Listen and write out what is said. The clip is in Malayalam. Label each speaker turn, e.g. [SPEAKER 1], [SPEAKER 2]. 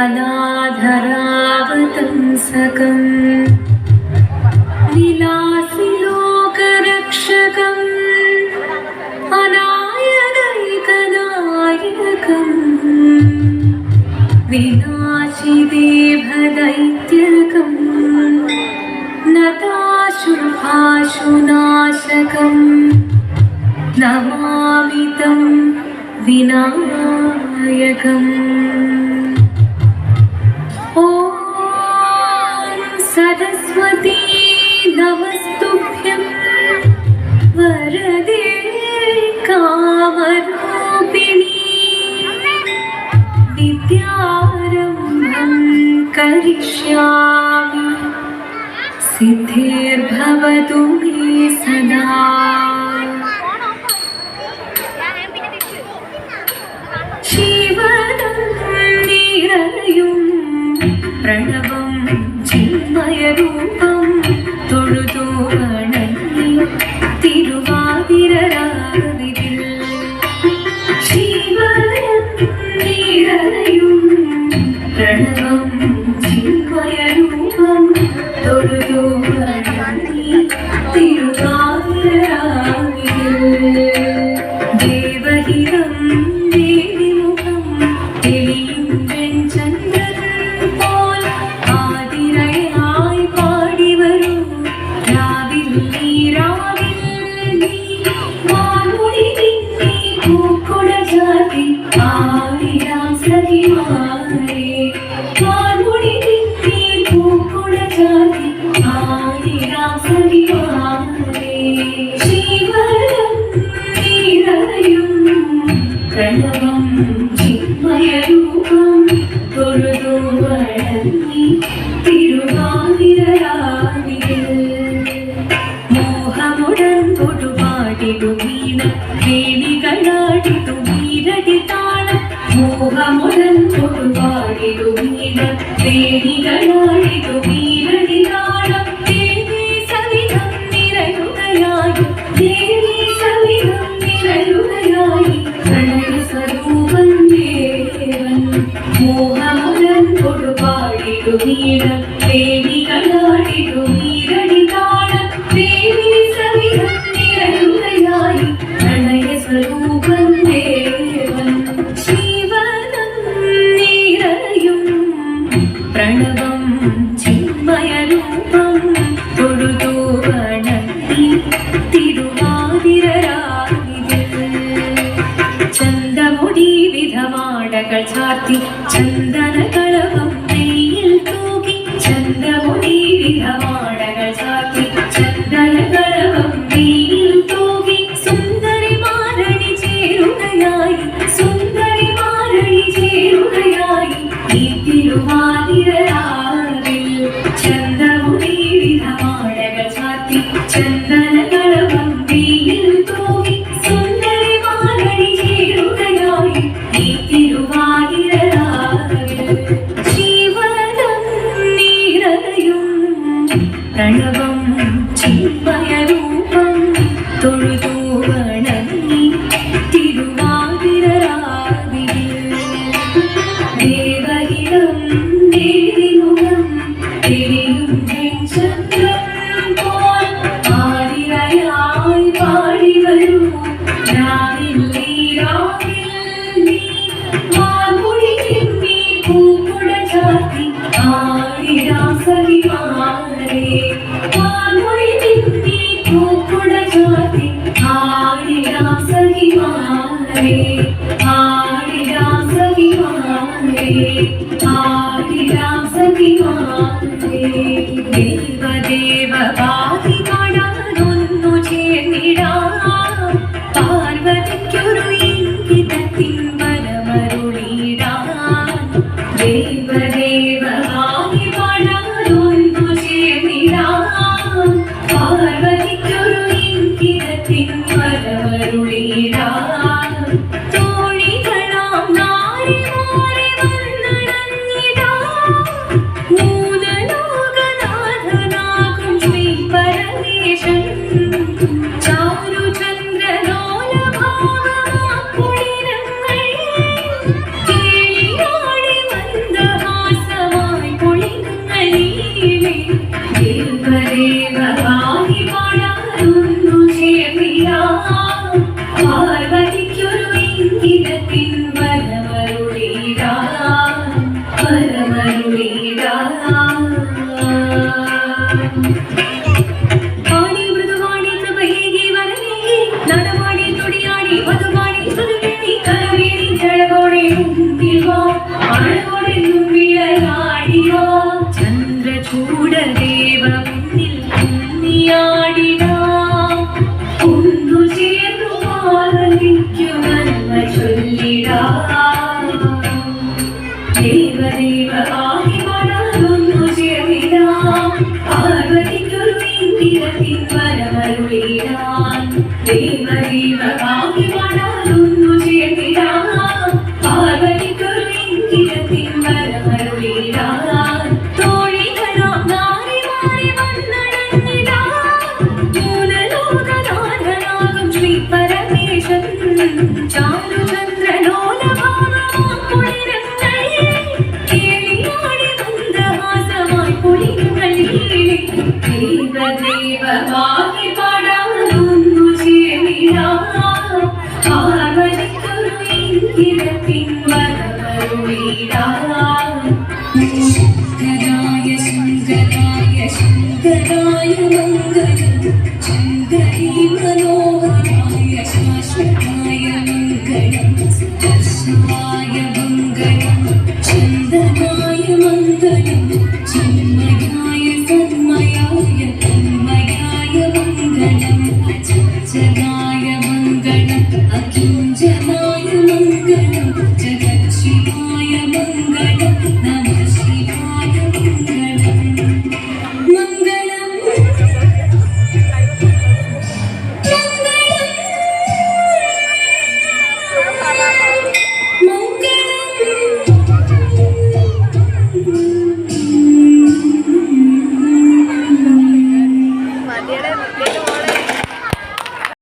[SPEAKER 1] अनाधरावतंसकम् विलासिलोकरक्षकम् अनायकैकनायकम् विनाशिदेभदैत्यकम् नताशुभाशुनाशकम् नमामि तं विनायकम्। ॐ सरस्वती नमस्तुभ्यं वरदे कामरूपिणी विद्यारम्भं करिष्यामि सिद्धिर्भवतु मे सदा। शिवनं निरयुं प्रणवं चिन्मयरूपं തൊഴുതു വണങ്ങി തിരുവാതിരരാവിതിൽ ശിവനം നിറയും പ്രണവം ചിന്മയരൂപം തൊഴുതു വണങ്ങി തിരുവാതിരരാവിതിൽ ദേവഹിതം ദേവിമുഖം തെളിയും വെൺചന്ദ്രൻ പോൽ ആതിരയായി പാടി വരൂ രാവിൽ നീ വാൻമൊഴി തിങ്ങി പൂക്കുട ചാർത്തി ആടിടാം സഖിമാരേ വാൻമൊഴി തിങ്ങി പൂക്കുട ചാർത്തി ആടിടാം സഖിമാരേ ശിവനം നിറയും പ്രണവം ചിന്മയരൂപം തൊഴുതു വണങ്ങി തിരുവാതിരരാവിതിൽ മോഹമുടൻ തൊടുപാടിടു വീണ വേണികളാടിടു വീരടി താളം മോഹമുടൻ തൊടുപാടിടു വീണ വേണികളാടിടു വീരടി താളം ദേവി സവിധം നിറയുകയായി ദേവി സവിധം നിറയുകയായി പ്രണയ സ്വരൂപൻ ദേവൻ മോഹമുടൻ തൊടുപാടിടു വീണ വേണികളാടിടു വീരടി താളം ദേവി സവിധം നിറയുകയായി പ്രണയ സ്വരൂപൻ ദേവൻ ശിവനം നിറയും പ്രണവം ചിന്മയരൂപം തൊഴുതു വണങ്ങി തിരുവാതിരരാവിതിൽ ചന്ദമുടി വിധമാടകൾ ചാർത്തി ചന്ദനകളവം നെയ്യിൽ തൂകി ചന്ദമുടി വിധമാടകൾ ചാർത്തി ചന്ദനകളവം നെയ്യിൽ തൂകി സുന്ദരിമാരണി ചേരുകയായി സുന്ദരിമാരണി ചേരുകയായി ഈ തിരുവാതിരരാവിൽ ചന്ദമുടി വിധമാടകൾ ചാർത്തി ചന്ദനകളവം നെയ്യിൽ തൂകി സുന്ദരിമാരണി ചേരുകയായി ഈ തിരുവാതിരരാവിൽ ശിവനം നിറയും പ്രണവം ചിന്മയരൂപം തൊഴുതു വണങ്ങി തിരുവാതിരരാവിതിൽ ദേവഹിതം ദേവിമുഖം തെളിയും വെൺചന്ദ്രൻ പോൽ ആതിരയായി പാടി വരൂ രാവിൽ നീ വാൻമൊഴി തിങ്ങി പൂക്കുട ചാർത്തി ആടിടാം സഖിമാരേ വാൻമൊഴി തിങ്ങി പൂക്കുട ചാർത്തി ആടിടാം സഖിമാരേ ആടിടാം സഖിമാരേ ആടിടാം സഖിമാരേ ദേവദേവ പാതി പാടാനൊന്നു ചേർന്നിടാം പാർവതിക്കൊരു ഇംഗിതത്തിൻ വരമരുളിടാൻ ദേവദേവ പാതി പാടാനൊന്നു ചേർന്നിടാം പാർവതിക്കൊരു ഇംഗിതത്തിൻ വരമരുളിടാൻ തോഴികളാം നാരിമാരെ വന്നട പാടി മൃദുവാടി കൃപയേകി വരനേകി നടമാടി തുടിയാടി മധുവാടി സുതുവേണി കരവേണി ജഴകോടെ മുമ്പിവാ അഴകോടെ മുമ്പിലാടിയോ ചന്ദ്രചൂടദേവ മുന്നിൽ കുന്നിയാടിനാ ഒന്നു ചേർന്നു ആനന്ദിക്കുമെന്ന് ചൊല്ലിടാ ദേവദേവമായി പാടാതൊന്നു ചേർന്നിടാം പാർവതിക്കൊരു ഇന്ദ്രത്തിൻ വരമരുളിടാൻ ദേവദേവമായി പാടാതൊന്നു ചേർന്നിടാം പാർവതിക്കൊരു ഇന്ദ്രത്തിൻ വരമരുളിടാൻ തോഴികളാം നാരിമാരി വന്നടങ്ങിടാം മൂലലോകനാഥനാകും ശ്രീ പരമേശൻ ചാരുചന്ദ്രലോലഭാവമാം കുളിരങ്ങളിൽ കേളിയാടി മന്ദഹാസമായി പൊലികളിലേ ദേവദേവമായി പാടാതൊന്നു ചേർന്നിടാം പാർവതിക്കൊരു ഇന്ദ്രത്തിൻ വരമരുളിടാൻ ശങ്കരായ ശങ്കരായ ശങ്കരായ മംഗളം ശങ്കരീ മനോഹരായ ശാശ്വതായ മംഗളം സ്പർശായ മംഗളം ചന്ദനായ മംഗളം ചിന്മയായ സന്മയായ തന്മയായ മംഗളം അചഞ്ചലായ